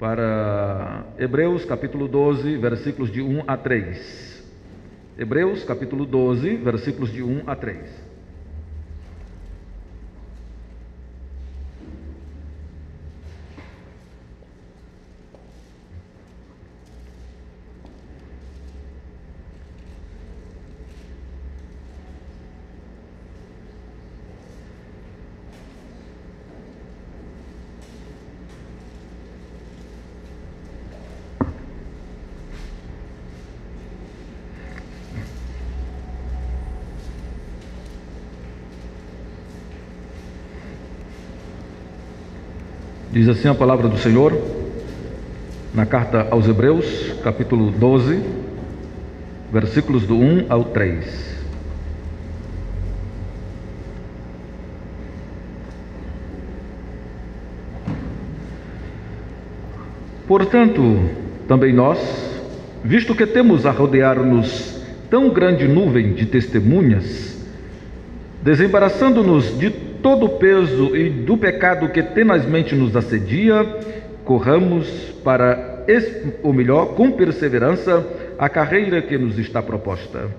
para Hebreus capítulo 12, versículos de 1 a 3. Hebreus capítulo 12, versículos de 1 a 3. Diz assim a palavra do Senhor, na carta aos Hebreus, capítulo 12, versículos do 1 ao 3. Portanto, também nós, visto que temos a rodear-nos tão grande nuvem de testemunhas, desembaraçando-nos de todo o peso e do pecado que tenazmente nos assedia, corramos para, ou melhor, com perseverança, a carreira que nos está proposta,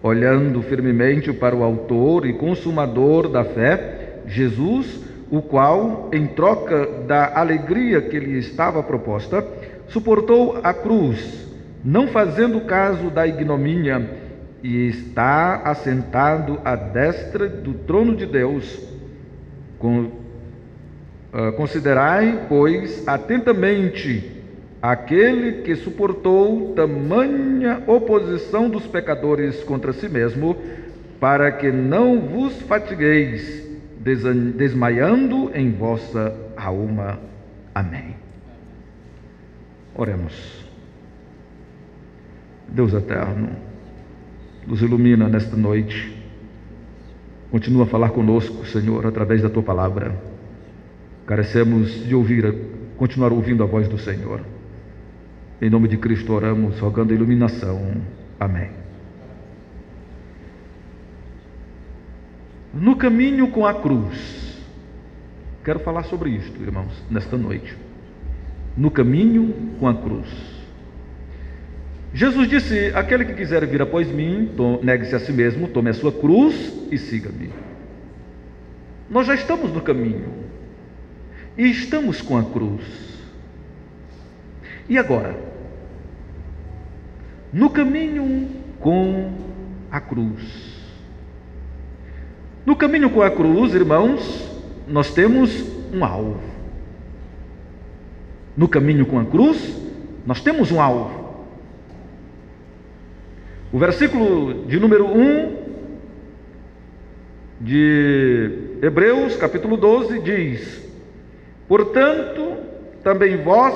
olhando firmemente para o autor e consumador da fé, Jesus, o qual, em troca da alegria que lhe estava proposta, suportou a cruz, não fazendo caso da ignomínia, e está assentado à destra do trono de Deus. Considerai, pois, atentamente aquele que suportou tamanha oposição dos pecadores contra si mesmo, para que não vos fatigueis, desmaiando em vossa alma. Amém. Oremos. Deus eterno, nos ilumina nesta noite. Continua a falar conosco, Senhor, através da Tua palavra. Carecemos de continuar ouvindo a voz do Senhor. Em nome de Cristo oramos, rogando a iluminação. Amém. No caminho com a cruz. Quero falar sobre isto, irmãos, nesta noite. No caminho com a cruz. Jesus disse: aquele que quiser vir após mim, negue-se a si mesmo, tome a sua cruz e siga-me. Nós já estamos no caminho e estamos com a cruz. E agora? No caminho com a cruz. No caminho com a cruz, irmãos, nós temos um alvo. No caminho com a cruz, nós temos um alvo. O versículo de número 1 de Hebreus, capítulo 12, diz: portanto, também vós,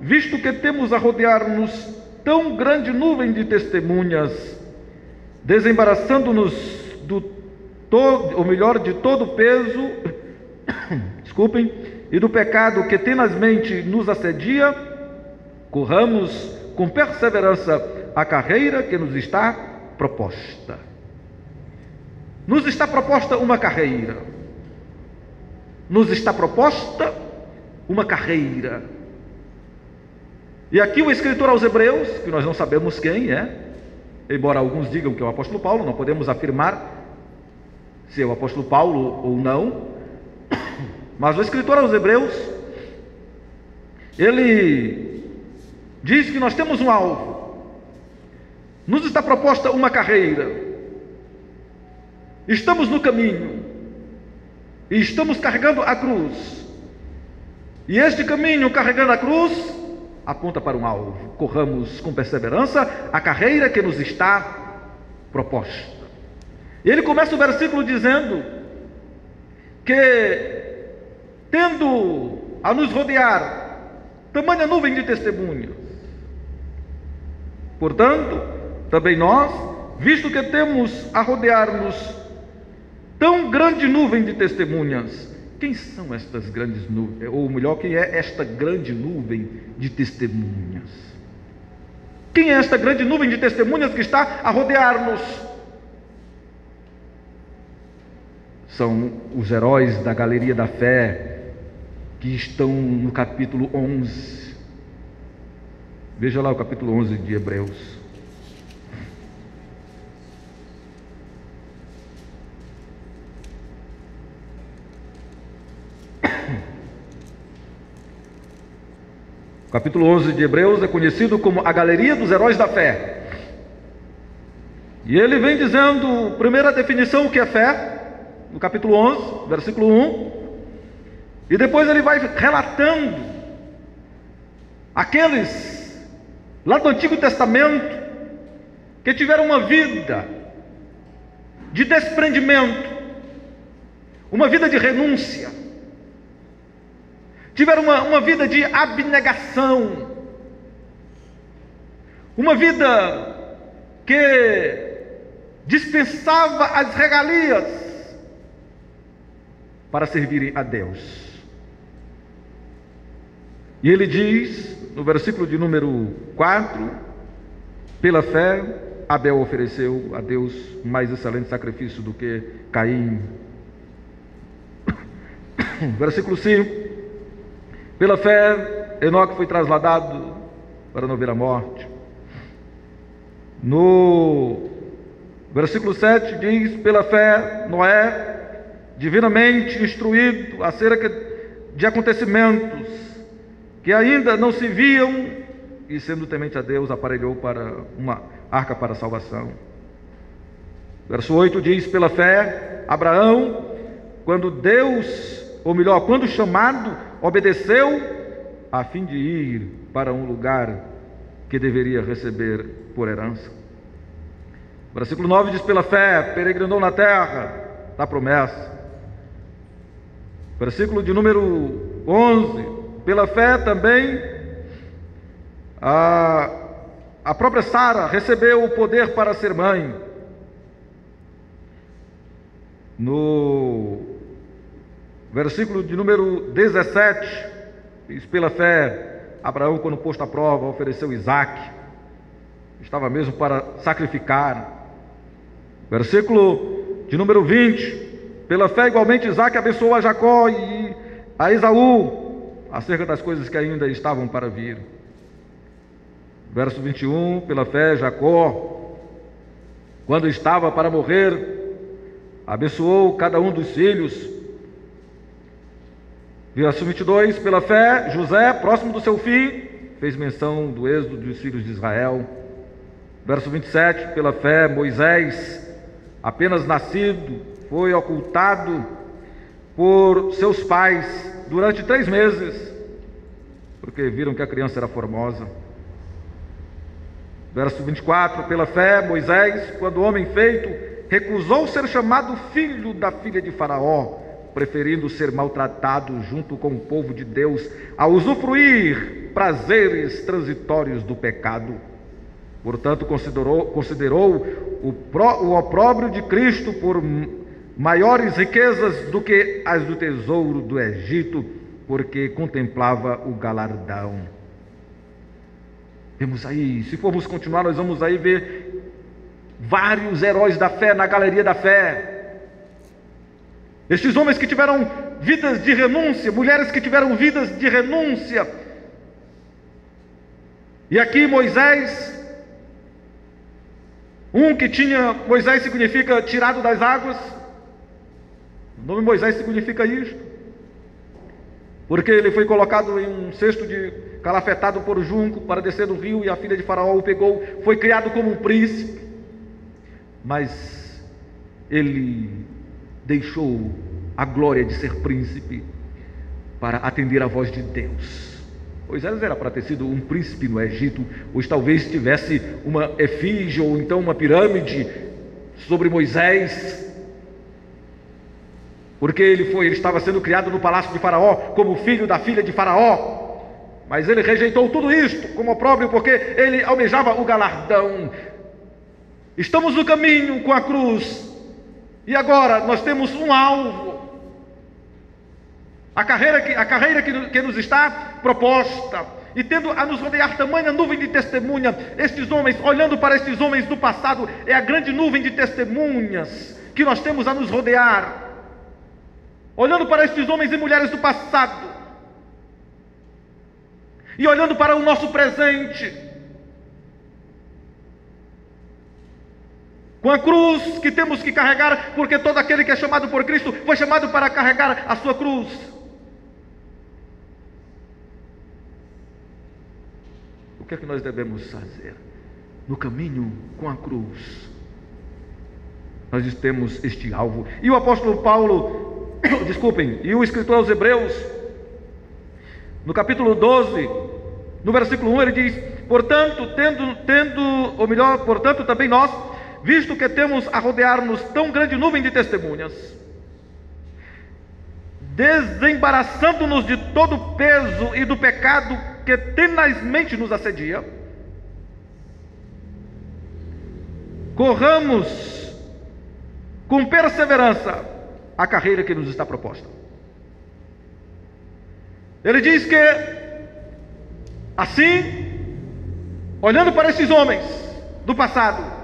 visto que temos a rodear-nos tão grande nuvem de testemunhas, desembaraçando-nos de todo o peso, desculpem, e do pecado que tenazmente nos assedia, corramos com perseverança a carreira que nos está proposta. Nos está proposta uma carreira. Nos está proposta uma carreira. E aqui o escritor aos Hebreus, que nós não sabemos quem é, embora alguns digam que é o apóstolo Paulo, não podemos afirmar se é o apóstolo Paulo ou não, mas o escritor aos Hebreus, ele diz que nós temos um alvo. Nos está proposta uma carreira. Estamos no caminho. E estamos carregando a cruz. E este caminho carregando a cruz aponta para um alvo. Corramos com perseverança a carreira que nos está proposta. E ele começa o versículo dizendo que, tendo a nos rodear tamanha nuvem de testemunhas, portanto, também nós, visto que temos a rodear-nos tão grande nuvem de testemunhas. Quem são estas grandes nuvens? Ou melhor, quem é esta grande nuvem de testemunhas? Quem é esta grande nuvem de testemunhas que está a rodear-nos? São os heróis da galeria da fé, que estão no capítulo 11 Veja lá o capítulo 11 de Hebreus. O capítulo 11 de Hebreus é conhecido como a Galeria dos Heróis da Fé. E ele vem dizendo, primeira definição, o que é fé, no capítulo 11, versículo 1. E depois ele vai relatando aqueles lá do Antigo Testamento que tiveram uma vida de desprendimento, uma vida de renúncia, tiveram uma vida de abnegação, uma vida que dispensava as regalias para servirem a Deus. E ele diz, no versículo de número 4, pela fé, Abel ofereceu a Deus mais excelente sacrifício do que Caim. Versículo 5, pela fé, Enoque foi trasladado para não ver a morte. No versículo 7 diz, pela fé, Noé, divinamente instruído acerca de acontecimentos que ainda não se viam, e sendo temente a Deus, aparelhou para uma arca para a salvação. Verso 8 diz, pela fé, Abraão, quando quando chamado, obedeceu, a fim de ir para um lugar que deveria receber por herança. Versículo 9 diz, pela fé, peregrinou na terra da promessa. Versículo de número 11, pela fé também, a própria Sara recebeu o poder para ser mãe. No versículo de número 17, diz, pela fé, Abraão, quando posto à prova, ofereceu Isaque, estava mesmo para sacrificar. Versículo de número 20, pela fé igualmente Isaque abençoou a Jacó e a Esaú, acerca das coisas que ainda estavam para vir. Verso 21, pela fé Jacó, quando estava para morrer, abençoou cada um dos filhos. Verso 22, pela fé José, próximo do seu fim, fez menção do êxodo dos filhos de Israel. Verso 27, pela fé Moisés, apenas nascido, foi ocultado por seus pais durante 3 meses, porque viram que a criança era formosa. Verso 24, pela fé Moisés, quando homem feito, recusou ser chamado filho da filha de Faraó, preferindo ser maltratado junto com o povo de Deus, a usufruir prazeres transitórios do pecado. Portanto, considerou o opróbrio de Cristo por maiores riquezas do que as do tesouro do Egito, porque contemplava o galardão. Vemos aí, se formos continuar, nós vamos aí ver vários heróis da fé na galeria da fé. Estes homens que tiveram vidas de renúncia, mulheres que tiveram vidas de renúncia. E aqui Moisés, Moisés significa tirado das águas. O nome Moisés significa isto, porque ele foi colocado em um cesto calafetado por junco para descer do rio, e a filha de Faraó o pegou. Foi criado como um príncipe, mas ele deixou a glória de ser príncipe para atender à voz de Deus. Moisés era para ter sido um príncipe no Egito, ou talvez tivesse uma efígie ou então uma pirâmide sobre Moisés, porque ele estava sendo criado no palácio de Faraó como filho da filha de Faraó, mas ele rejeitou tudo isto como opróbrio, porque ele almejava o galardão. Estamos no caminho com a cruz, e agora nós temos um alvo. A carreira que nos está proposta, e tendo a nos rodear tamanha nuvem de testemunha, estes homens, olhando para estes homens do passado, é a grande nuvem de testemunhas que nós temos a nos rodear. Olhando para estes homens e mulheres do passado, e olhando para o nosso presente, com a cruz que temos que carregar, porque todo aquele que é chamado por Cristo foi chamado para carregar a sua cruz. O que é que nós devemos fazer? No caminho com a cruz, nós temos este alvo. E o apóstolo Paulo, e o escritor aos Hebreus, no capítulo 12, no versículo 1, ele diz: portanto, portanto também nós, visto que temos a rodear-nos tão grande nuvem de testemunhas, desembaraçando-nos de todo o peso e do pecado que tenazmente nos assedia, corramos com perseverança a carreira que nos está proposta. Ele diz que, assim, olhando para esses homens do passado,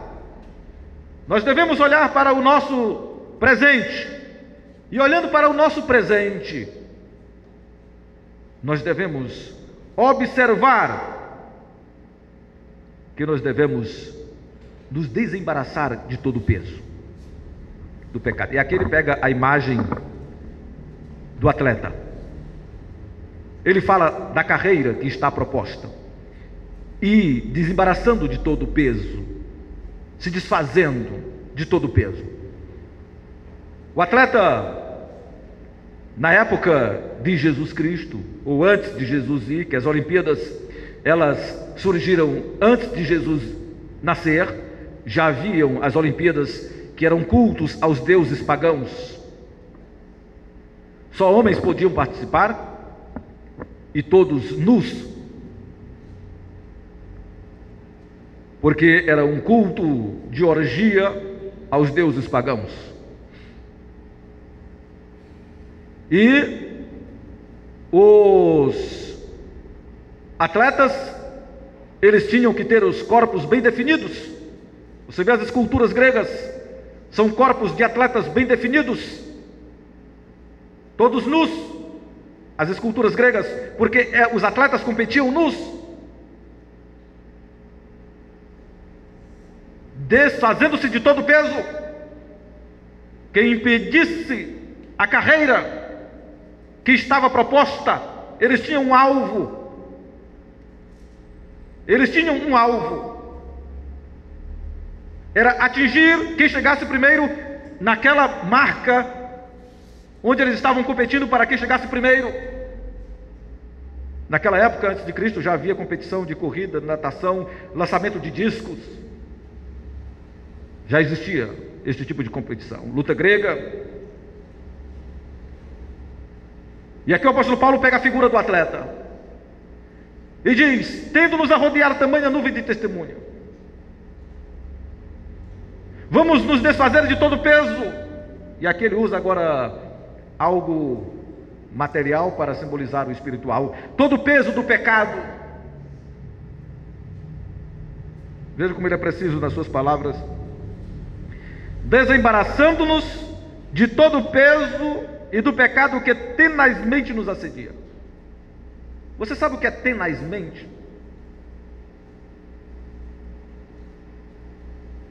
nós devemos olhar para o nosso presente, e olhando para o nosso presente, nós devemos observar que nós devemos nos desembaraçar de todo o peso do pecado. E aqui ele pega a imagem do atleta. Ele fala da carreira que está proposta, e desembaraçando de todo o peso, se desfazendo de todo o peso. O atleta, na época de Jesus Cristo, ou antes de Jesus ir, que as Olimpíadas, elas surgiram antes de Jesus nascer, já haviam as Olimpíadas que eram cultos aos deuses pagãos. Só homens podiam participar, e todos nus, porque era um culto de orgia aos deuses pagãos. E os atletas, eles tinham que ter os corpos bem definidos. Você vê as esculturas gregas, são corpos de atletas bem definidos, todos nus, as esculturas gregas, porque os atletas competiam nus, desfazendo-se de todo o peso que impedisse a carreira que estava proposta. Eles tinham um alvo, era atingir quem chegasse primeiro naquela marca onde eles estavam competindo, para quem chegasse primeiro. Naquela época, antes de Cristo, já havia competição de corrida, natação, lançamento de discos. Já existia este tipo de competição, luta grega. E aqui o apóstolo Paulo pega a figura do atleta e diz: tendo-nos a rodear tamanha nuvem de testemunha, vamos nos desfazer de todo o peso. E aqui ele usa agora algo material para simbolizar o espiritual. Todo o peso do pecado. Veja como ele é preciso nas suas palavras. Desembaraçando-nos de todo o peso e do pecado que tenazmente nos assedia. Você sabe o que é tenazmente?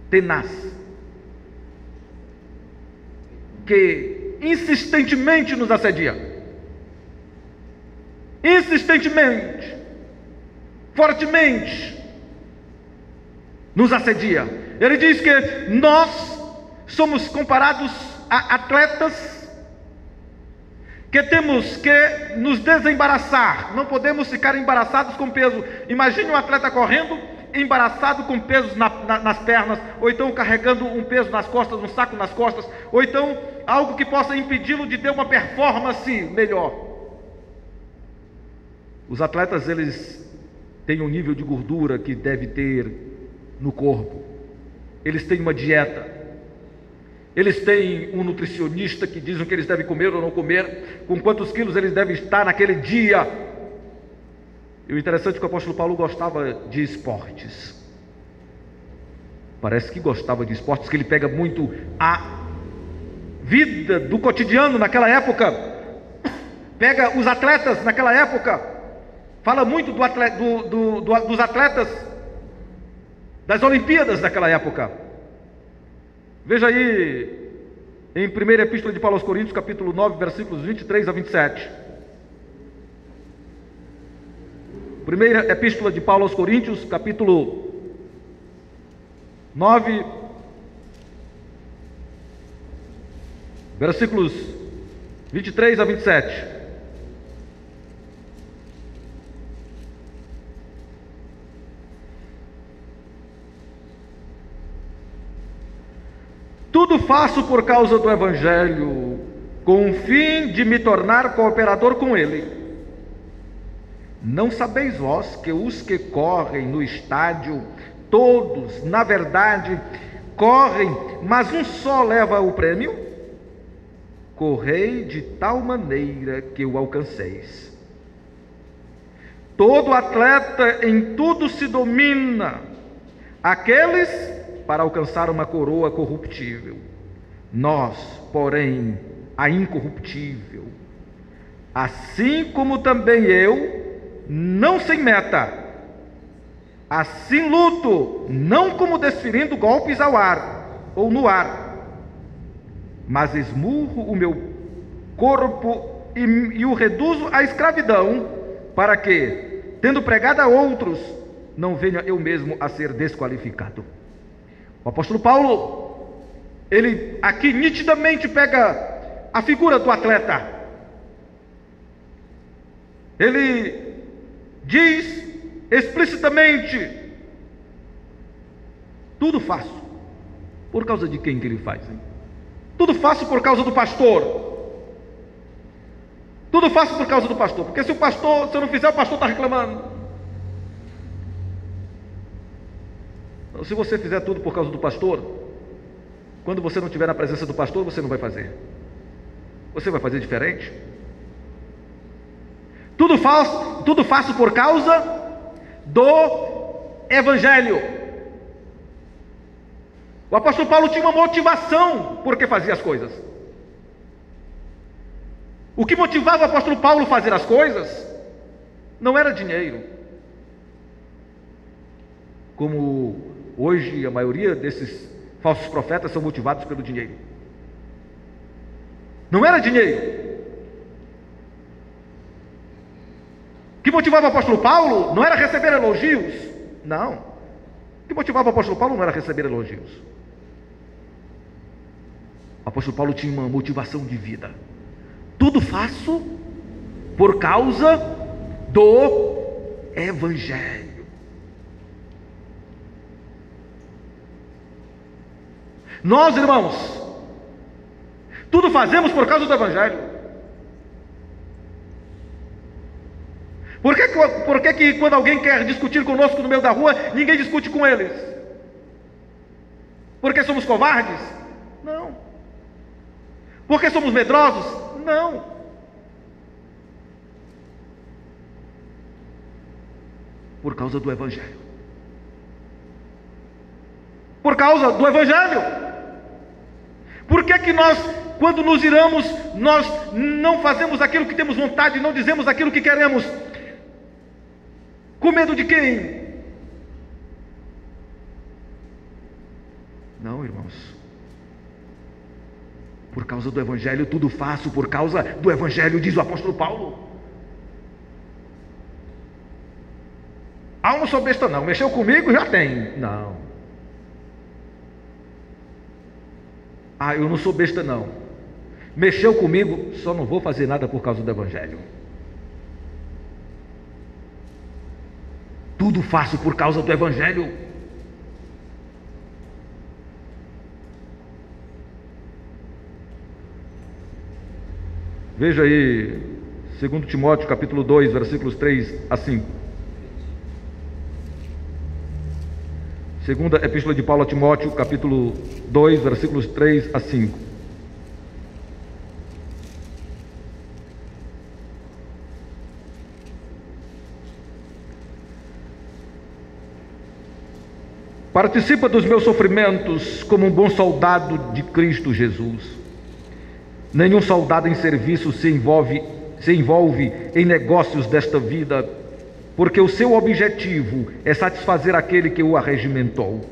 Tenaz. Que insistentemente nos assedia, insistentemente, fortemente nos assedia. Ele diz que nós somos comparados a atletas que temos que nos desembaraçar, não podemos ficar embaraçados com peso. Imagine um atleta correndo embaraçado com pesos nas pernas, ou então carregando um peso nas costas, um saco nas costas, ou então algo que possa impedi-lo de ter uma performance melhor. Os atletas, eles têm um nível de gordura que deve ter no corpo, eles têm uma dieta, eles têm um nutricionista que diz o que eles devem comer ou não comer, com quantos quilos eles devem estar naquele dia. E o interessante é que o apóstolo Paulo gostava de esportes. Parece que gostava de esportes, que ele pega muito a vida do cotidiano naquela época. Pega os atletas naquela época. Fala muito dos atletas das Olimpíadas daquela época. Veja aí em primeira epístola de Paulo aos Coríntios, capítulo 9, versículos 23 a 27. Primeira epístola de Paulo aos Coríntios, capítulo 9, versículos 23 a 27. Tudo faço por causa do Evangelho, com o fim de me tornar cooperador com ele. Não sabeis vós que os que correm no estádio, todos, na verdade, correm, mas um só leva o prêmio? Correi de tal maneira que o alcanceis. Todo atleta em tudo se domina, aqueles para alcançar uma coroa corruptível, nós, porém, a incorruptível. Assim como também eu, não sem meta, assim luto, não como desferindo golpes ao ar, ou no ar, mas esmurro o meu corpo e o reduzo à escravidão, para que, tendo pregado a outros, não venha eu mesmo a ser desqualificado. O apóstolo Paulo, ele aqui nitidamente pega a figura do atleta. Ele diz explicitamente: tudo faço. Por causa de quem que ele faz? Hein? Tudo faço por causa do pastor. Tudo faço por causa do pastor. Porque se eu não fizer, o pastor está reclamando. Se você fizer tudo por causa do pastor, quando você não estiver na presença do pastor, você não vai fazer. Você vai fazer diferente. Tudo faço por causa do Evangelho. O apóstolo Paulo tinha uma motivação por que fazia as coisas. O que motivava o apóstolo Paulo a fazer as coisas não era dinheiro, como hoje a maioria desses falsos profetas são motivados pelo dinheiro. Não era dinheiro. O que motivava o apóstolo Paulo não era receber elogios. Não. O que motivava o apóstolo Paulo não era receber elogios. O apóstolo Paulo tinha uma motivação de vida. Tudo faço por causa do Evangelho. Nós, irmãos, tudo fazemos por causa do Evangelho. Por que quando alguém quer discutir conosco no meio da rua, ninguém discute com eles? Porque somos covardes? Não. Porque somos medrosos? Não. Por causa do Evangelho. Por causa do Evangelho. Por que nós, quando nos iramos, nós não fazemos aquilo que temos vontade, não dizemos aquilo que queremos? Com medo de quem? Não, irmãos. Por causa do Evangelho, tudo faço por causa do Evangelho, diz o apóstolo Paulo. Eu não sou besta não, mexeu comigo, já tem. Não. Eu não sou besta não. Mexeu comigo, só não vou fazer nada por causa do Evangelho. Tudo faço por causa do Evangelho. Veja aí, 2 Timóteo capítulo 2, versículos 3 a 5. Segunda epístola de Paulo a Timóteo, capítulo 2, versículos 3 a 5. Participa dos meus sofrimentos como um bom soldado de Cristo Jesus. Nenhum soldado em serviço se envolve em negócios desta vida, porque o seu objetivo é satisfazer aquele que o arregimentou.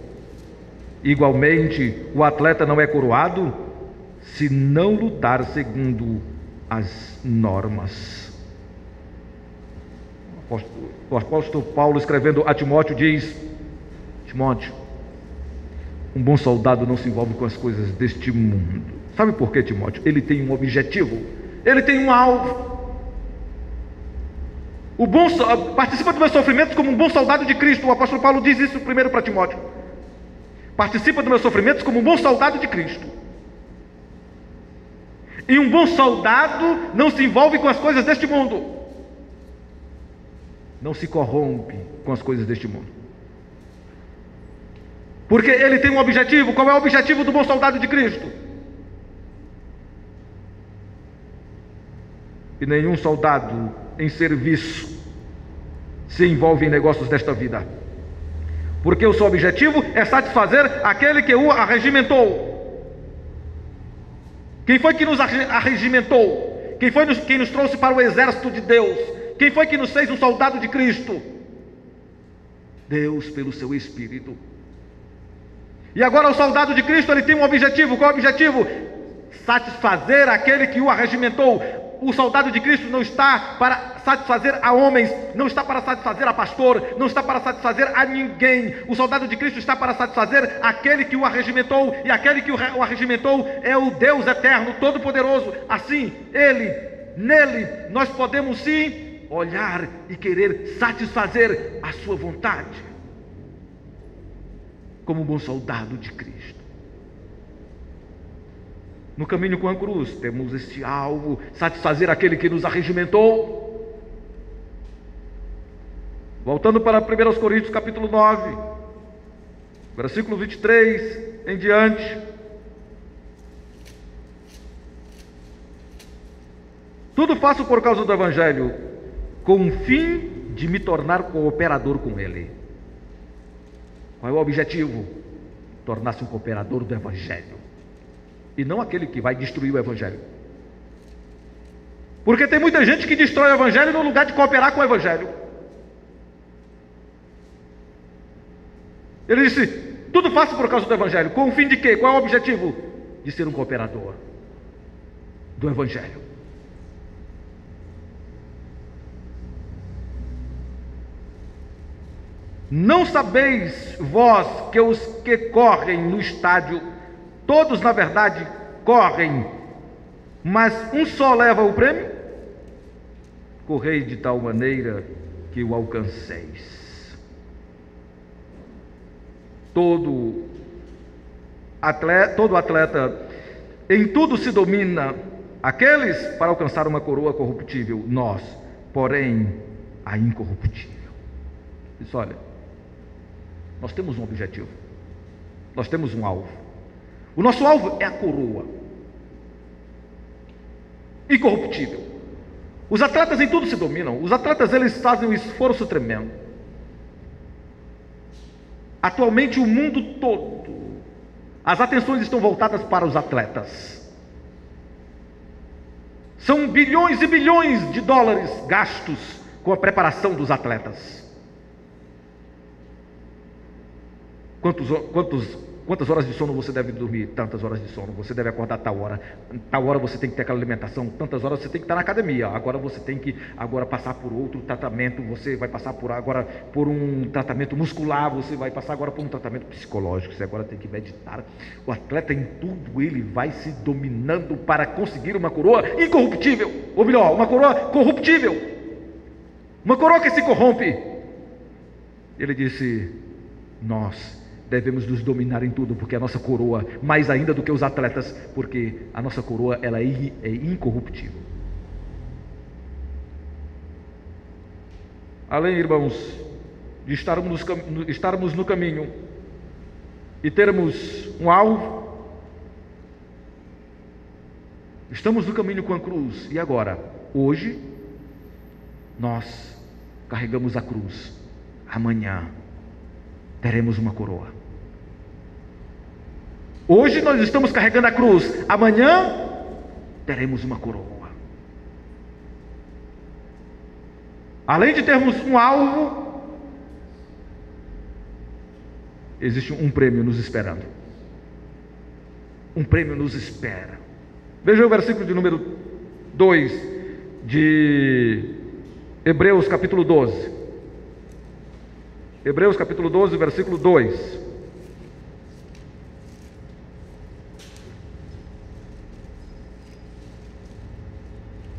Igualmente, o atleta não é coroado se não lutar segundo as normas. O apóstolo Paulo, escrevendo a Timóteo, diz: Timóteo, um bom soldado não se envolve com as coisas deste mundo. Sabe por quê, Timóteo? Ele tem um objetivo, ele tem um alvo. Participa dos meus sofrimentos como um bom soldado de Cristo. O apóstolo Paulo diz isso primeiro para Timóteo. Participa dos meus sofrimentos como um bom soldado de Cristo. E um bom soldado não se envolve com as coisas deste mundo, não se corrompe com as coisas deste mundo, porque ele tem um objetivo. Qual é o objetivo do bom soldado de Cristo? E nenhum soldado em serviço se envolve em negócios desta vida, porque o seu objetivo é satisfazer aquele que o arregimentou. Quem foi que nos arregimentou? Quem foi quem nos trouxe para o exército de Deus? Quem foi que nos fez um soldado de Cristo? Deus, pelo seu Espírito. E agora o soldado de Cristo, ele tem um objetivo. Qual é o objetivo? Satisfazer aquele que o arregimentou. O soldado de Cristo não está para satisfazer a homens, não está para satisfazer a pastor, não está para satisfazer a ninguém. O soldado de Cristo está para satisfazer aquele que o arregimentou, e aquele que o arregimentou é o Deus eterno, todo-poderoso. Assim, nele, nós podemos sim olhar e querer satisfazer a sua vontade, como um bom soldado de Cristo. No caminho com a cruz, temos este alvo: satisfazer aquele que nos arregimentou. Voltando para 1 Coríntios capítulo 9, versículo 23 em diante. Tudo faço por causa do Evangelho, com o fim de me tornar cooperador com ele. Qual é o objetivo? Tornar-se um cooperador do Evangelho, e não aquele que vai destruir o Evangelho. Porque tem muita gente que destrói o Evangelho no lugar de cooperar com o Evangelho. Ele disse: tudo faço por causa do Evangelho. Com o fim de quê? Qual é o objetivo? De ser um cooperador do Evangelho. Não sabeis vós que os que correm no estádio, todos na verdade correm, mas um só leva o prêmio? Correi de tal maneira que o alcanceis. Todo atleta em tudo se domina, aqueles para alcançar uma coroa corruptível, nós, porém, a incorruptível. Diz: olha, nós temos um objetivo, nós temos um alvo. O nosso alvo é a coroa incorruptível. Os atletas em tudo se dominam. Os atletas, eles fazem um esforço tremendo. Atualmente o mundo todo, as atenções estão voltadas para os atletas. São bilhões e bilhões de dólares gastos com a preparação dos atletas. Quantas horas de sono você deve dormir? Tantas horas de sono. Você deve acordar tal hora. Tal hora você tem que ter aquela alimentação. Tantas horas você tem que estar na academia. Agora você tem que passar por outro tratamento. Você vai passar por um tratamento muscular. Você vai passar agora por um tratamento psicológico. Você agora tem que meditar. O atleta, em tudo, ele vai se dominando para conseguir uma coroa incorruptível. Ou melhor, uma coroa corruptível. Uma coroa que se corrompe. Ele disse: nós devemos nos dominar em tudo, porque a nossa coroa, mais ainda do que os atletas, porque a nossa coroa, ela é incorruptível. Além, irmãos, de estarmos no caminho e termos um alvo, estamos no caminho com a cruz. E agora, hoje, nós carregamos a cruz. Amanhã teremos uma coroa. Hoje nós estamos carregando a cruz. Amanhã teremos uma coroa. Além de termos um alvo, existe um prêmio nos esperando. Um prêmio nos espera. Veja o versículo de número 2 de Hebreus capítulo 12. Hebreus capítulo 12, versículo 2.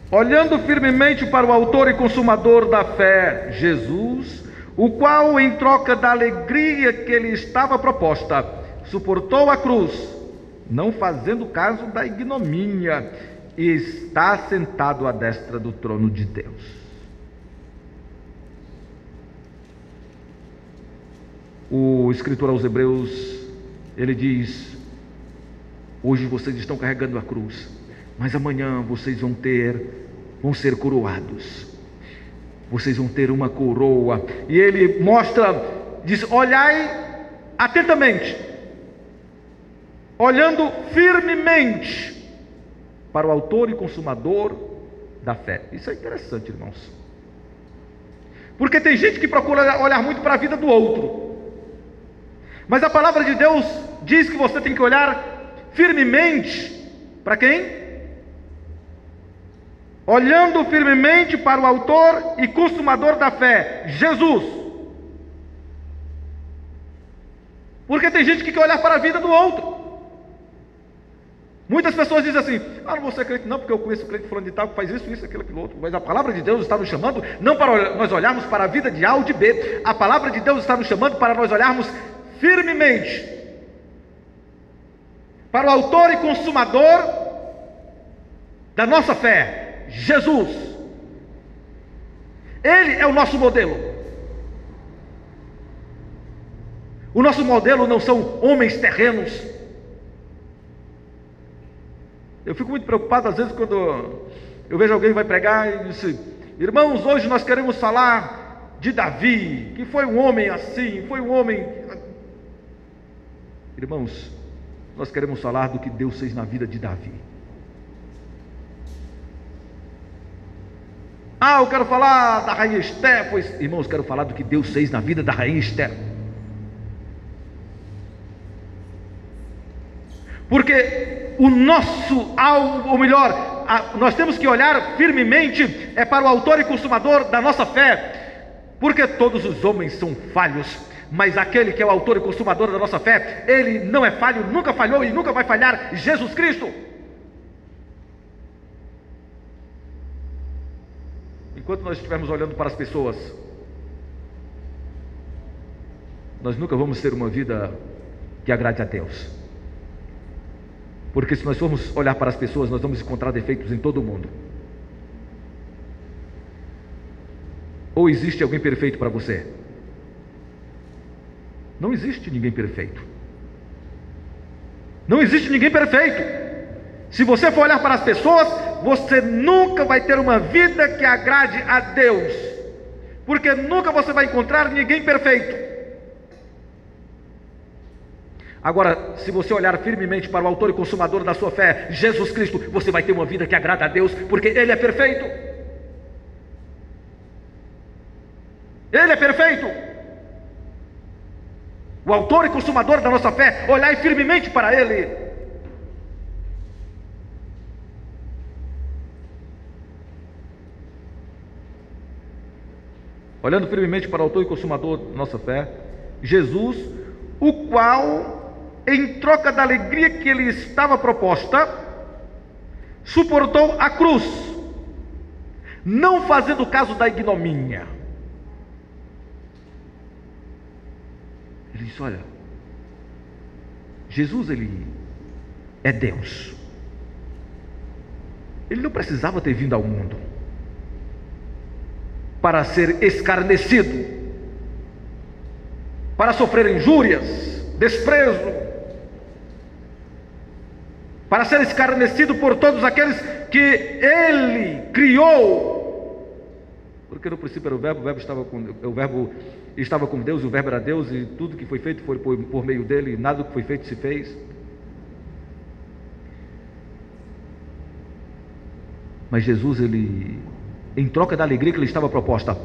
Olhando firmemente para o autor e consumador da fé, Jesus, o qual, em troca da alegria que lhe estava proposta, suportou a cruz, não fazendo caso da ignomínia, e está sentado à destra do trono de Deus. O escritor aos Hebreus, ele diz: hoje vocês estão carregando a cruz, mas amanhã vocês vão ser coroados. Vocês vão ter uma coroa. E ele mostra, diz: olhai atentamente, olhando firmemente para o autor e consumador da fé. Isso é interessante, irmãos, porque tem gente que procura olhar muito para a vida do outro, mas a palavra de Deus diz que você tem que olhar firmemente para quem? Olhando firmemente para o autor e consumador da fé, Jesus. Porque tem gente que quer olhar para a vida do outro. Muitas pessoas dizem assim: não vou ser crente não, porque eu conheço o crente fulano de tal que faz isso, aquilo outro. Mas a palavra de Deus está nos chamando não para nós olharmos para a vida de A ou de B. A palavra de Deus está nos chamando para nós olharmos firmemente para o autor e consumador da nossa fé, Jesus. Ele é o nosso modelo. O nosso modelo não são homens terrenos. Eu fico muito preocupado às vezes quando eu vejo alguém que vai pregar e diz: irmãos, hoje nós queremos falar de Davi, que foi um homem assim, foi um homem... Irmãos, nós queremos falar do que Deus fez na vida de Davi. Eu quero falar da rainha Esther. Pois, irmãos, quero falar do que Deus fez na vida da rainha Esther. Porque o nosso alvo, ou melhor, nós temos que olhar firmemente para o autor e consumador da nossa fé. Porque todos os homens são falhos, mas aquele que é o autor e consumador da nossa fé, ele não é falho, nunca falhou e nunca vai falhar: Jesus Cristo. Enquanto nós estivermos olhando para as pessoas, nós nunca vamos ter uma vida que agrade a Deus. Porque se nós formos olhar para as pessoas, nós vamos encontrar defeitos em todo mundo. Ou existe alguém perfeito para você? Não existe ninguém perfeito. Não existe ninguém perfeito. Se você for olhar para as pessoas, você nunca vai ter uma vida que agrade a Deus, porque nunca você vai encontrar ninguém perfeito. Agora, se você olhar firmemente para o autor e consumador da sua fé, Jesus Cristo, você vai ter uma vida que agrada a Deus, porque Ele é perfeito. Ele é perfeito. O autor e consumador da nossa fé, olhai firmemente para Ele. Olhando firmemente para o autor e consumador da nossa fé, Jesus, o qual, em troca da alegria que lhe estava proposta, suportou a cruz, não fazendo caso da ignomínia. Ele disse: olha, Jesus, ele é Deus. Ele não precisava ter vindo ao mundo para ser escarnecido, para sofrer injúrias, desprezo, para ser escarnecido por todos aqueles que Ele criou. Porque no princípio era o Verbo estava com Deus, e o Verbo era Deus, e tudo que foi feito foi por meio dele, e nada do que foi feito se fez. Mas Jesus, ele, em troca da alegria que lhe estava proposta,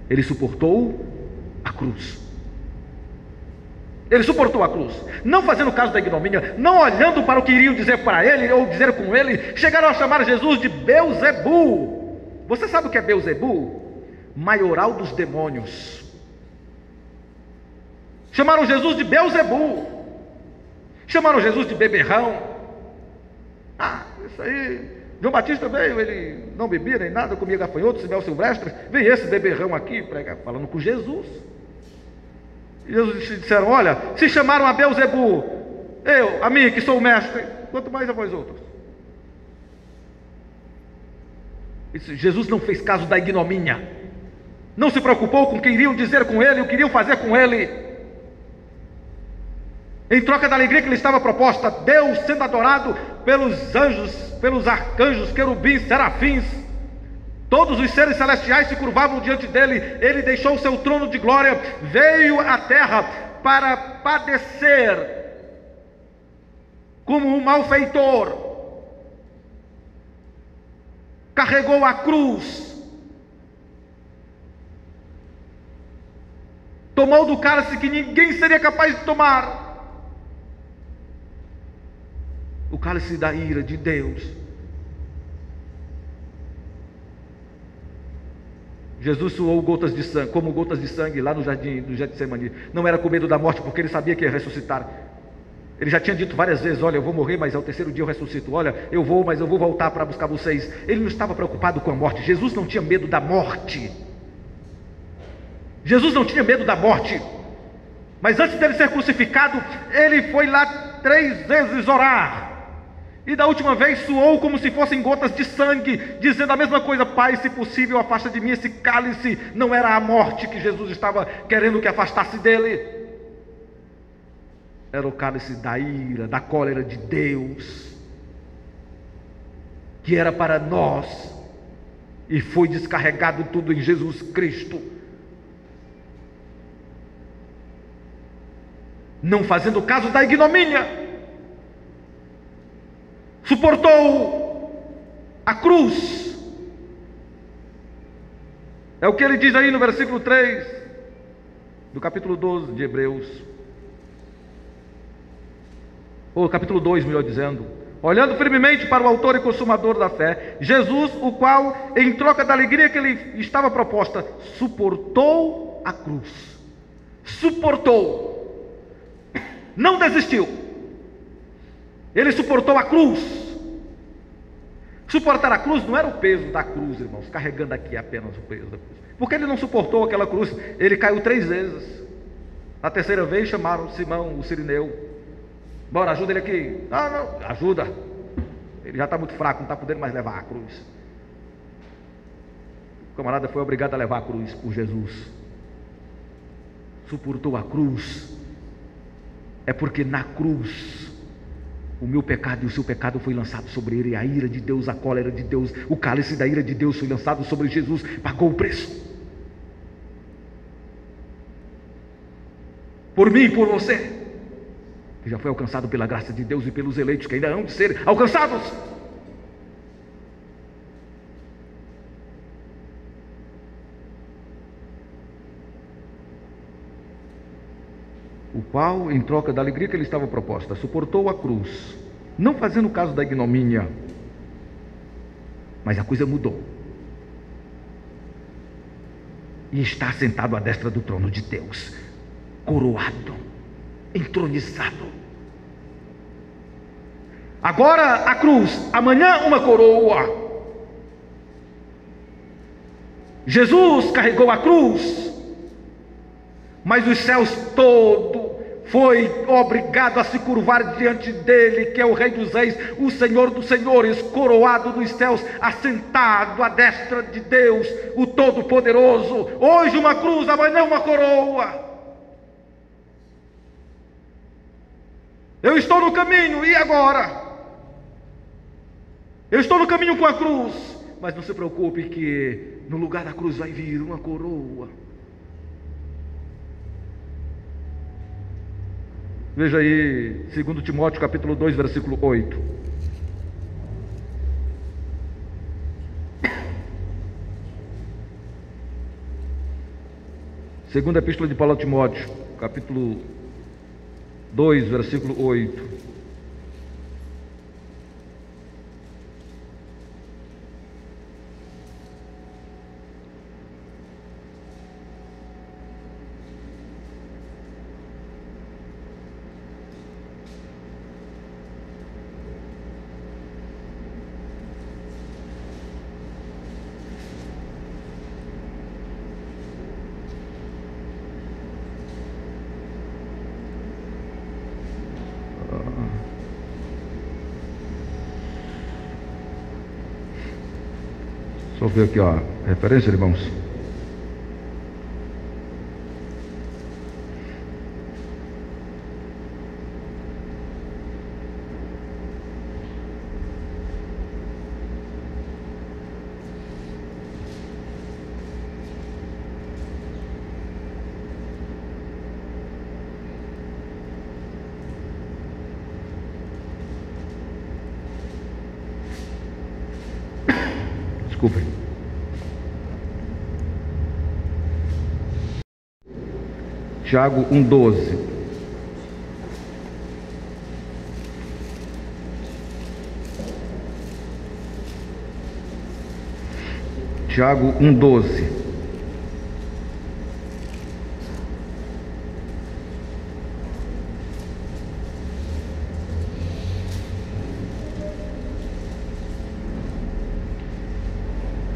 ele suportou a cruz. Ele suportou a cruz, não fazendo caso da ignomínia, não olhando para o que iriam dizer para ele, ou dizer com ele. Chegaram a chamar Jesus de Beelzebu. Você sabe o que é Beelzebu? Maioral dos demônios. Chamaram Jesus de Beelzebu. Chamaram Jesus de beberrão. Isso aí. João Batista veio, ele não bebia nem nada, comia gafanhotos, mel silvestre. Vem esse beberrão aqui pregar, falando com Jesus. E Jesus disseram: olha, se chamaram a Beelzebu, a mim que sou o mestre, quanto mais a vós outros. Jesus não fez caso da ignomínia, não se preocupou com o que iriam dizer com ele, o que iriam fazer com ele. Em troca da alegria que lhe estava proposta, Deus sendo adorado pelos anjos, pelos arcanjos, querubins, serafins, todos os seres celestiais se curvavam diante dele. Ele deixou o seu trono de glória, veio à terra para padecer como um malfeitor, carregou a cruz, tomou do cálice que ninguém seria capaz de tomar, o cálice da ira de Deus. Jesus suou gotas de sangue, como gotas de sangue lá no jardim do Getsemane. Não era com medo da morte, porque ele sabia que ia ressuscitar. Ele já tinha dito várias vezes: olha, eu vou morrer, mas ao terceiro dia eu ressuscito. Olha, eu vou, mas eu vou voltar para buscar vocês. Ele não estava preocupado com a morte. Jesus não tinha medo da morte. Jesus não tinha medo da morte. Mas antes dele ser crucificado, ele foi lá 3 vezes orar. E da última vez suou como se fossem gotas de sangue, dizendo a mesma coisa: Pai, se possível, afasta de mim esse cálice. Não era a morte que Jesus estava querendo que afastasse dele, era o cálice da ira, da cólera de Deus, que era para nós, e foi descarregado tudo em Jesus Cristo. Não fazendo caso da ignomínia, suportou a cruz. É o que ele diz aí no versículo 3 do capítulo 12 de Hebreus, ou capítulo 2, melhor dizendo: olhando firmemente para o autor e consumador da fé, Jesus, o qual, em troca da alegria que lhe estava proposta, suportou a cruz. Suportou, não desistiu. Ele suportou a cruz. Suportar a cruz não era o peso da cruz, irmãos, carregando aqui apenas o peso da cruz. Porque ele não suportou aquela cruz. Ele caiu 3 vezes. Na terceira vez chamaram Simão, o Cirineu: bora, ajuda ele aqui. Não, ajuda. Ele já está muito fraco, não está podendo mais levar a cruz. O camarada foi obrigado a levar a cruz por Jesus. Suportou a cruz. É porque na cruz o meu pecado e o seu pecado foi lançado sobre ele, a ira de Deus, a cólera de Deus, o cálice da ira de Deus foi lançado sobre Jesus, pagou o preço. Por mim e por você, que já foi alcançado pela graça de Deus, e pelos eleitos que ainda hão de ser alcançados. O qual, em troca da alegria que lhe estava proposta, suportou a cruz, não fazendo caso da ignomínia. Mas a coisa mudou, e está sentado à destra do trono de Deus, coroado, entronizado. Agora a cruz, amanhã uma coroa. Jesus carregou a cruz, mas os céus todo foi obrigado a se curvar diante dele, que é o Rei dos Reis, o Senhor dos Senhores, coroado nos céus, assentado à destra de Deus, o Todo-Poderoso. Hoje uma cruz, amanhã uma coroa. Eu estou no caminho, e agora? Eu estou no caminho com a cruz, mas não se preocupe que no lugar da cruz vai vir uma coroa. Veja aí 2 Timóteo capítulo 2, versículo 8. Segunda epístola de Paulo a Timóteo, capítulo 2, versículo 8. Só ver aqui, ó, referência, irmãos. Desculpem. Tiago 1,12. Tiago 1,12.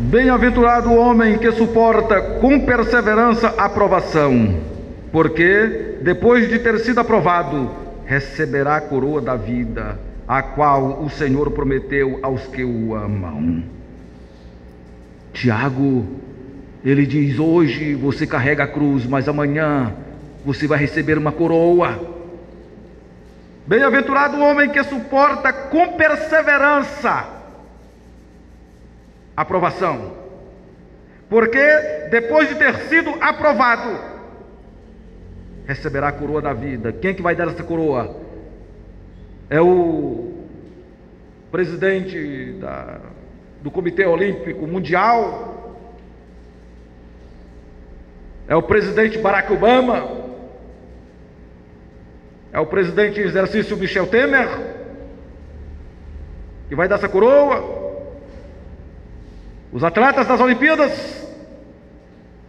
Bem-aventurado o homem que suporta com perseverança a provação, porque, depois de ter sido aprovado, receberá a coroa da vida, a qual o Senhor prometeu aos que o amam. Tiago, ele diz: hoje você carrega a cruz, mas amanhã você vai receber uma coroa. Bem-aventurado o homem que suporta com perseverança a aprovação, porque depois de ter sido aprovado, receberá a coroa da vida. Quem é que vai dar essa coroa? É o presidente do Comitê Olímpico Mundial? É o presidente Barack Obama? É o presidente em exercício Michel Temer que vai dar essa coroa? Os atletas das Olimpíadas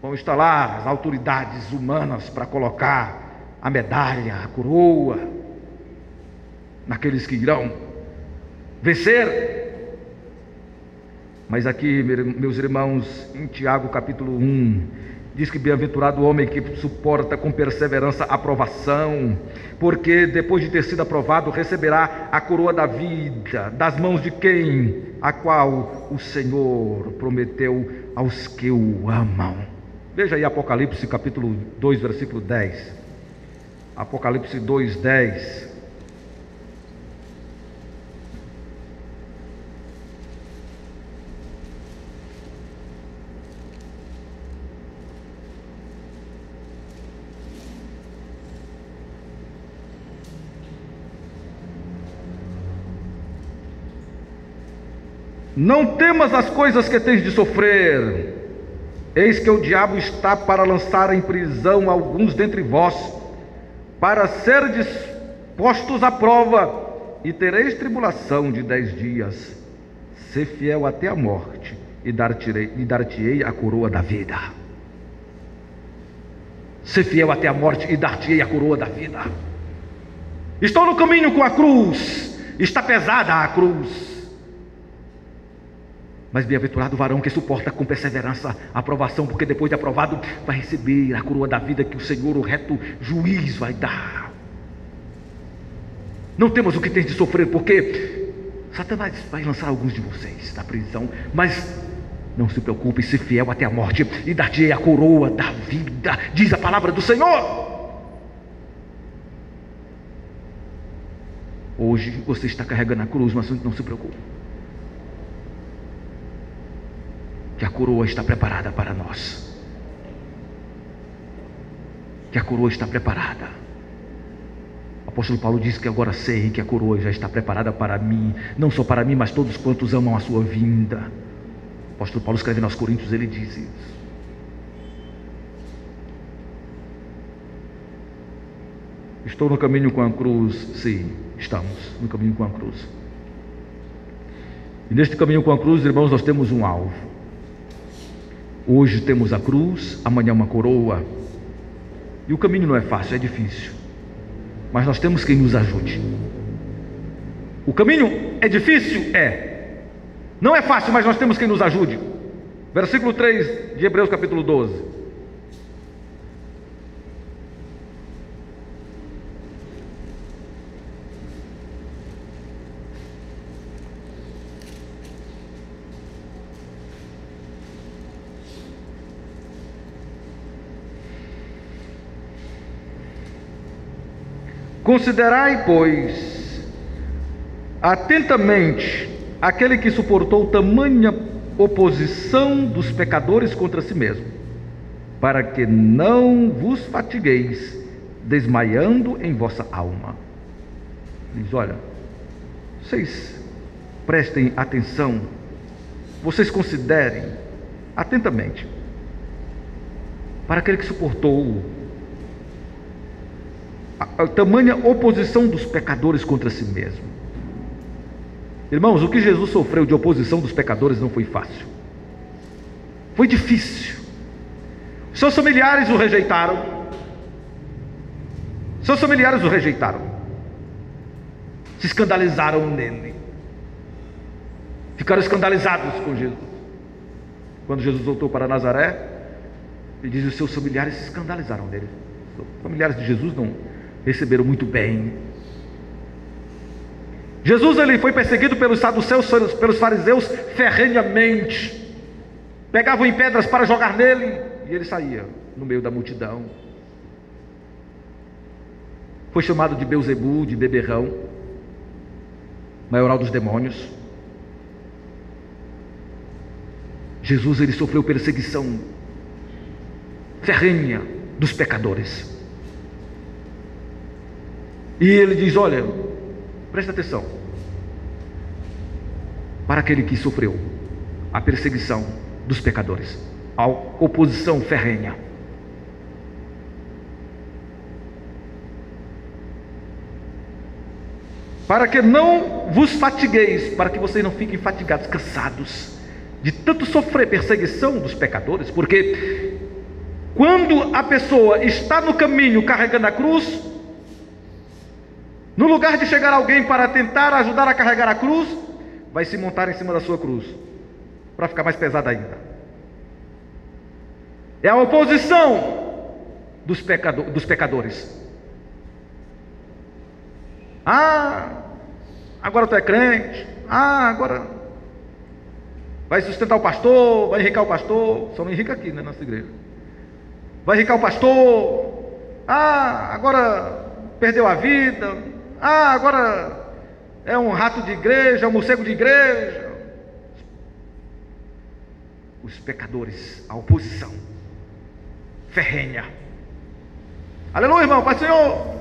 vão estar lá, as autoridades humanas, para colocar a medalha, a coroa naqueles que irão vencer. Mas aqui, meus irmãos, em Tiago capítulo 1, diz que bem-aventurado o homem que suporta com perseverança a aprovação, porque depois de ter sido aprovado, receberá a coroa da vida, das mãos de quem? A qual o Senhor prometeu aos que o amam. Veja aí Apocalipse capítulo 2, versículo 10. Apocalipse 2, 10. Não temas as coisas que tens de sofrer. Eis que o diabo está para lançar em prisão alguns dentre vós, para serdes postos à prova, e tereis tribulação de 10 dias. Sê fiel até a morte, e dar-te-ei a coroa da vida. Sê fiel até a morte, e dar-te-ei a coroa da vida. Estou no caminho com a cruz, está pesada a cruz. Mas bem-aventurado o varão que suporta com perseverança a aprovação, porque depois de aprovado vai receber a coroa da vida que o Senhor, o reto juiz, vai dar. Não temos o que tens de sofrer, porque Satanás vai lançar alguns de vocês da prisão, mas não se preocupe, se fiel até a morte, e dar-te a coroa da vida, diz a palavra do Senhor. Hoje você está carregando a cruz, mas não se preocupe, que a coroa está preparada para nós. Que a coroa está preparada. O apóstolo Paulo diz que agora sei que a coroa já está preparada para mim, não só para mim, mas todos quantos amam a sua vinda. O apóstolo Paulo escreve aos Coríntios, ele diz isso. Estou no caminho com a cruz. Sim, estamos no caminho com a cruz. E neste caminho com a cruz, irmãos, nós temos um alvo. Hoje temos a cruz, amanhã uma coroa. E o caminho não é fácil, é difícil. Mas nós temos quem nos ajude. O caminho é difícil? É. Não é fácil, mas nós temos quem nos ajude. Versículo 3 de Hebreus capítulo 12. Considerai, pois, atentamente aquele que suportou tamanha oposição dos pecadores contra si mesmo, para que não vos fatigueis, desmaiando em vossa alma. Diz: olha, vocês prestem atenção, vocês considerem atentamente para aquele que suportou a tamanha oposição dos pecadores contra si mesmo. Irmãos, o que Jesus sofreu de oposição dos pecadores não foi fácil, foi difícil. Seus familiares o rejeitaram, se escandalizaram nele, ficaram escandalizados com Jesus. Quando Jesus voltou para Nazaré, ele diz: os seus familiares se escandalizaram nele. Os familiares de Jesus não receberam muito bem. Jesus, ele foi perseguido pelos saduceus, pelos fariseus ferrenhamente. Pegavam em pedras para jogar nele e ele saía no meio da multidão. Foi chamado de Beuzebu, de beberrão, maioral dos demônios. Jesus, ele sofreu perseguição ferrenha dos pecadores. E ele diz: olha, presta atenção, para aquele que sofreu a perseguição dos pecadores, a oposição ferrenha. Para que não vos fatigueis, para que vocês não fiquem fatigados, cansados de tanto sofrer perseguição dos pecadores, porque quando a pessoa está no caminho carregando a cruz, no lugar de chegar alguém para tentar ajudar a carregar a cruz, vai se montar em cima da sua cruz, para ficar mais pesada ainda. É a oposição dos pecadores. Ah, agora tu é crente. Ah, agora vai sustentar o pastor, vai enricar o pastor. Só não enrica aqui na nossa igreja. Vai enricar o pastor. Ah, agora perdeu a vida. Ah, agora é um rato de igreja, um morcego de igreja. Os pecadores, a oposição ferrenha. Aleluia, irmão, Pai do Senhor.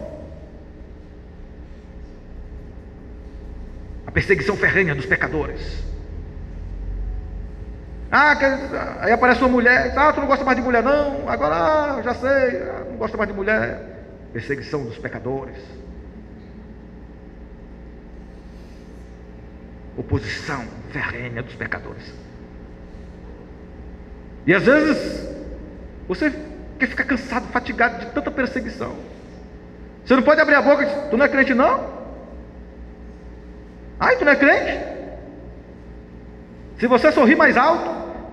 A perseguição ferrenha dos pecadores. Ah, aí aparece uma mulher. Ah, tu não gosta mais de mulher não? Agora, já sei, não gosta mais de mulher. Perseguição dos pecadores. Oposição ferrenha dos pecadores. E às vezes você quer ficar cansado, fatigado de tanta perseguição. Você não pode abrir a boca e dizer: tu não é crente não? Ai, tu não é crente? Se você sorrir mais alto,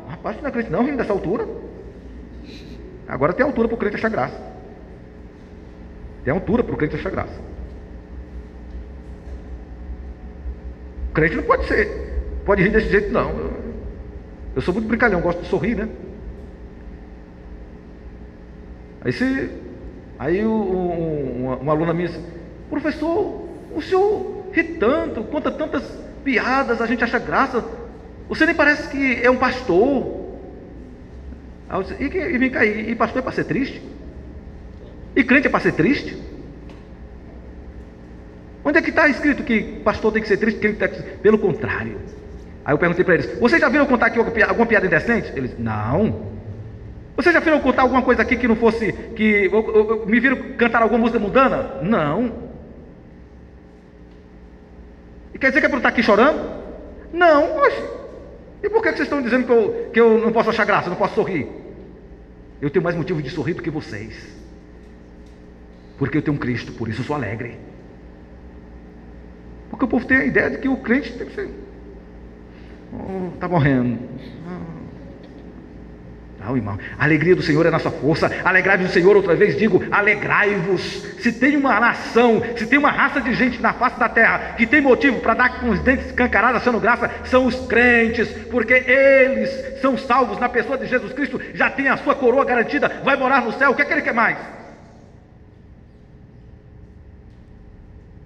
rapaz, tu não é crente não, rindo dessa altura. Agora tem altura para o crente achar graça. Tem altura para o crente achar graça. O crente não pode rir desse jeito não. Eu sou muito brincalhão, gosto de sorrir, né? Aí uma aluna minha disse: professor, o senhor ri tanto, conta tantas piadas, a gente acha graça, você nem parece que é um pastor. Aí eu disse: e vem cá, e pastor é para ser triste? E crente é para ser triste? Onde é que está escrito que pastor tem que ser triste? Pelo contrário. Aí eu perguntei para eles: vocês já viram contar aqui alguma piada indecente? Eles: não. Vocês já viram cantar alguma coisa aqui que não fosse, me viram cantar alguma música mundana? Não. E quer dizer que é por estar aqui chorando? Não. Oxe. E por que vocês estão dizendo que eu não posso achar graça, não posso sorrir? Eu tenho mais motivo de sorrir do que vocês. Porque eu tenho um Cristo, por isso eu sou alegre. Porque o povo tem a ideia de que o crente tem que ser... está morrendo. Não, irmão, a alegria do Senhor é nossa força. Alegrai-vos do Senhor, outra vez digo, alegrai-vos. Se tem uma nação, se tem uma raça de gente na face da terra que tem motivo para dar com os dentes escancarados achando graça, são os crentes, porque eles são salvos na pessoa de Jesus Cristo, já tem a sua coroa garantida, vai morar no céu. O que é que ele quer mais?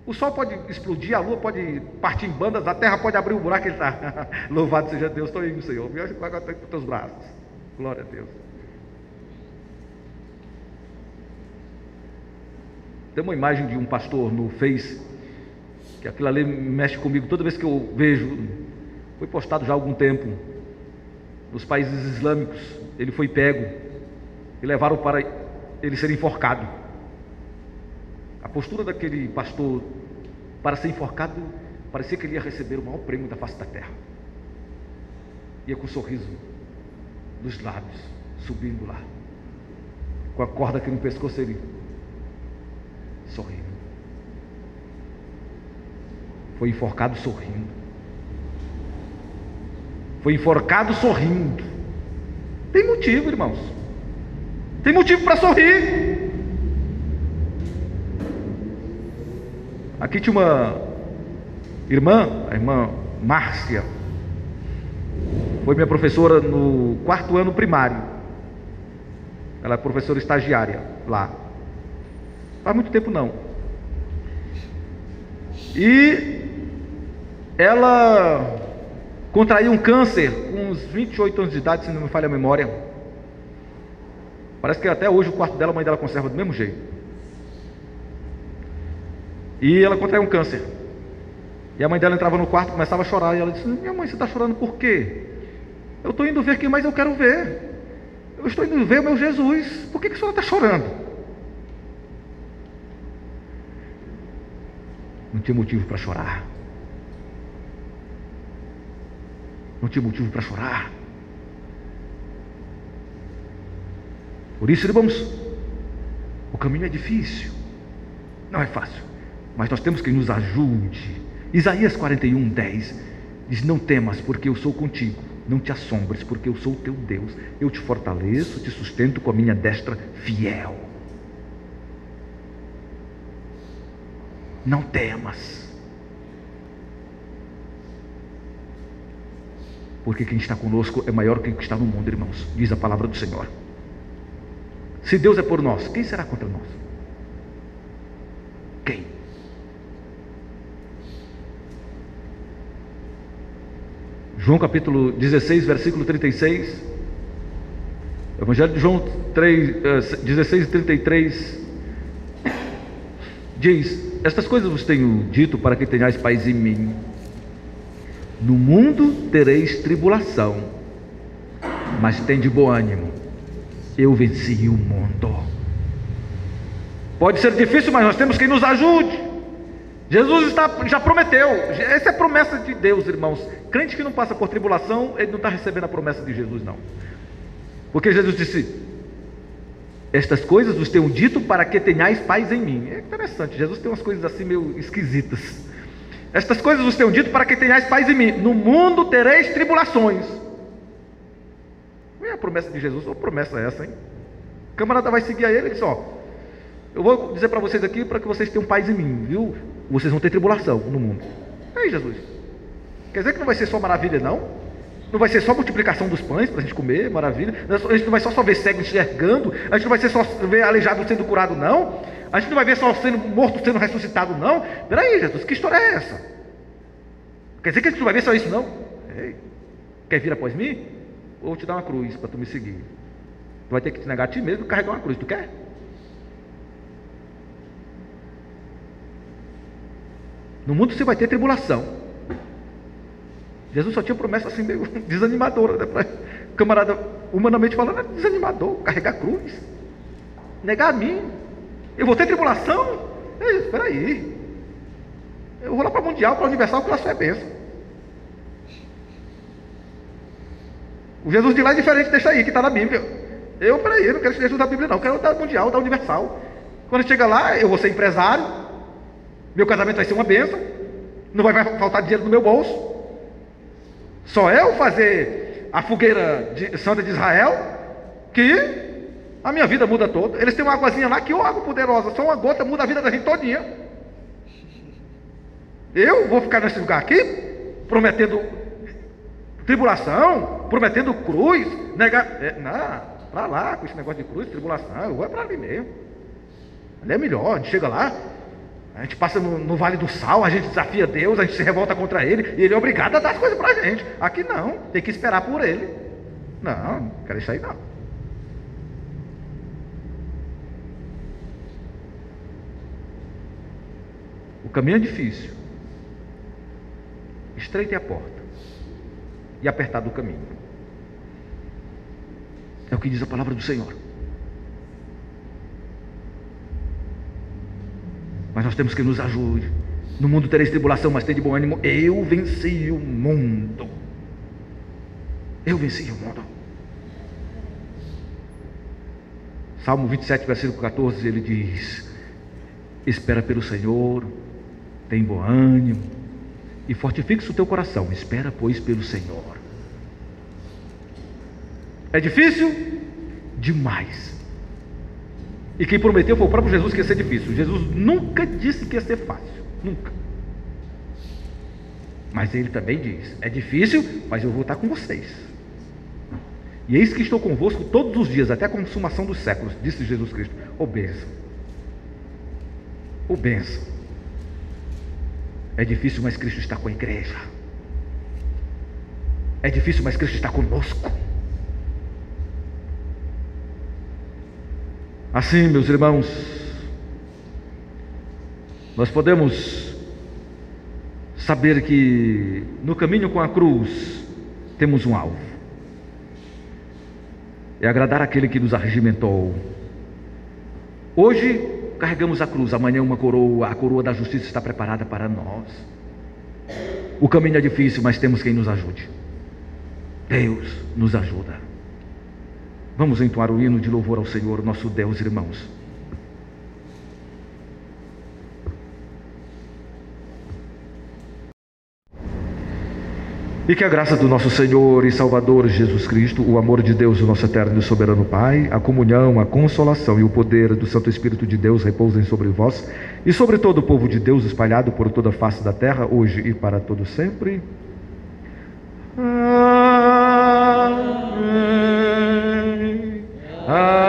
O sol pode explodir, a lua pode partir em bandas, a terra pode abrir o buraco e ele está. Louvado seja Deus, estou indo, Senhor. Me ajuda agora com os teus braços. Glória a Deus. Tem uma imagem de um pastor no Face, que aquilo ali mexe comigo toda vez que eu vejo. Foi postado já há algum tempo. Nos países islâmicos, ele foi pego e levaram para ele ser enforcado. A postura daquele pastor para ser enforcado parecia que ele ia receber o maior prêmio da face da terra. Ia com um sorriso dos lábios, subindo lá, com a corda aqui no pescoço, ele sorrindo. Foi enforcado sorrindo. Foi enforcado sorrindo. Tem motivo, irmãos. Tem motivo para sorrir. Aqui tinha uma irmã, a irmã Márcia. Foi minha professora no 4º ano primário. Ela é professora estagiária lá. Faz muito tempo não. E ela contraiu um câncer com uns 28 anos de idade, se não me falha a memória. Parece que até hoje o quarto dela, a mãe dela conserva do mesmo jeito. E ela contraiu um câncer. E a mãe dela entrava no quarto, começava a chorar. E ela disse: minha mãe, você está chorando por quê? Eu estou indo ver quem mais eu quero ver. Eu estou indo ver o meu Jesus. Por que a senhora está chorando? Não tinha motivo para chorar. Não tinha motivo para chorar. Por isso, irmãos, o caminho é difícil. Não é fácil. Mas nós temos que nos ajude. Isaías 41:10 diz: não temas, porque eu sou contigo. Não te assombres, porque eu sou o teu Deus. Eu te fortaleço, te sustento com a minha destra fiel. Não temas, porque quem está conosco é maior que quem está no mundo, irmãos, diz a palavra do Senhor. Se Deus é por nós, quem será contra nós? Quem? João capítulo 16, versículo 36. Evangelho de João 16 e 33 diz: estas coisas vos tenho dito para que tenhais paz em mim. No mundo tereis tribulação, mas tende bom ânimo, eu venci o mundo. Pode ser difícil, mas nós temos quem nos ajude. Jesus já prometeu. Essa é a promessa de Deus, irmãos. Crente que não passa por tribulação, ele não está recebendo a promessa de Jesus, não. Porque Jesus disse: estas coisas vos tenho dito para que tenhais paz em mim. É interessante, Jesus tem umas coisas assim meio esquisitas. Estas coisas vos tenho dito para que tenhais paz em mim. No mundo tereis tribulações. Não é a promessa de Jesus? Ou promessa é essa, hein? O camarada vai seguir a ele e diz: ó, eu vou dizer para vocês aqui para que vocês tenham paz em mim, viu? Vocês vão ter tribulação no mundo. Aí, Jesus, quer dizer que não vai ser só maravilha, não? Não vai ser só multiplicação dos pães para a gente comer, maravilha. A gente não vai só ver cego enxergando. A gente não vai ser só ver aleijado sendo curado, não. A gente não vai ver só sendo morto sendo ressuscitado, não. Peraí, Jesus, que história é essa? Quer dizer que a gente não vai ver só isso, não? Ei, quer vir após mim? Vou te dar uma cruz para tu me seguir. Tu vai ter que te negar a ti mesmo e carregar uma cruz. Tu quer? No mundo você vai ter tribulação. Jesus só tinha promessa assim meio desanimadora, né? O camarada humanamente falando, é desanimador. Carregar cruz, negar a mim. Eu vou ter tribulação? Espera aí. Eu vou lá para Mundial, para Universal, que lá só é bênção. O Jesus de lá é diferente desse aí, que está na Bíblia. Peraí, eu não quero esse Jesus da Bíblia não, eu quero o da Mundial, da Universal. Quando chega lá, eu vou ser empresário, meu casamento vai ser uma bênção, não vai faltar dinheiro no meu bolso. Só eu fazer a fogueira santa de Israel, que a minha vida muda toda. Eles têm uma águazinha lá, que água poderosa, só uma gota muda a vida da gente todinha. Eu vou ficar nesse lugar aqui, prometendo tribulação, prometendo cruz, negar. Não, para lá com esse negócio de cruz, tribulação, eu vou para ali mesmo. Ali é melhor, a gente chega lá, a gente passa no Vale do Sal, a gente desafia Deus, a gente se revolta contra Ele, e Ele é obrigado a dar as coisas para a gente. Aqui não, tem que esperar por Ele. Não quero isso aí não. O caminho é difícil, estreita é a porta, e apertado o caminho. É o que diz a palavra do Senhor. Mas nós temos que nos ajude. No mundo tereis tribulação, mas tem de bom ânimo. Eu venci o mundo. Eu venci o mundo. Salmo 27, versículo 14, ele diz: espera pelo Senhor, tem bom ânimo, e fortifique o teu coração. Espera, pois, pelo Senhor. É difícil? Demais. E quem prometeu foi o próprio Jesus que ia ser difícil. Jesus nunca disse que ia ser fácil. Nunca. Mas ele também diz: é difícil, mas eu vou estar com vocês. E eis que estou convosco todos os dias, até a consumação dos séculos, disse Jesus Cristo. Ô bênção. Ô bênção. É difícil, mas Cristo está com a igreja. É difícil, mas Cristo está conosco. Assim, meus irmãos, nós podemos saber que no caminho com a cruz temos um alvo: é agradar aquele que nos arregimentou. Hoje carregamos a cruz, amanhã uma coroa, a coroa da justiça está preparada para nós. O caminho é difícil, mas temos quem nos ajude. Deus nos ajuda. Vamos entoar o hino de louvor ao Senhor, nosso Deus, irmãos. E que a graça do nosso Senhor e Salvador Jesus Cristo, o amor de Deus, o nosso eterno e soberano Pai, a comunhão, a consolação e o poder do Santo Espírito de Deus repousem sobre vós e sobre todo o povo de Deus espalhado por toda a face da terra, hoje e para todo sempre. Amém.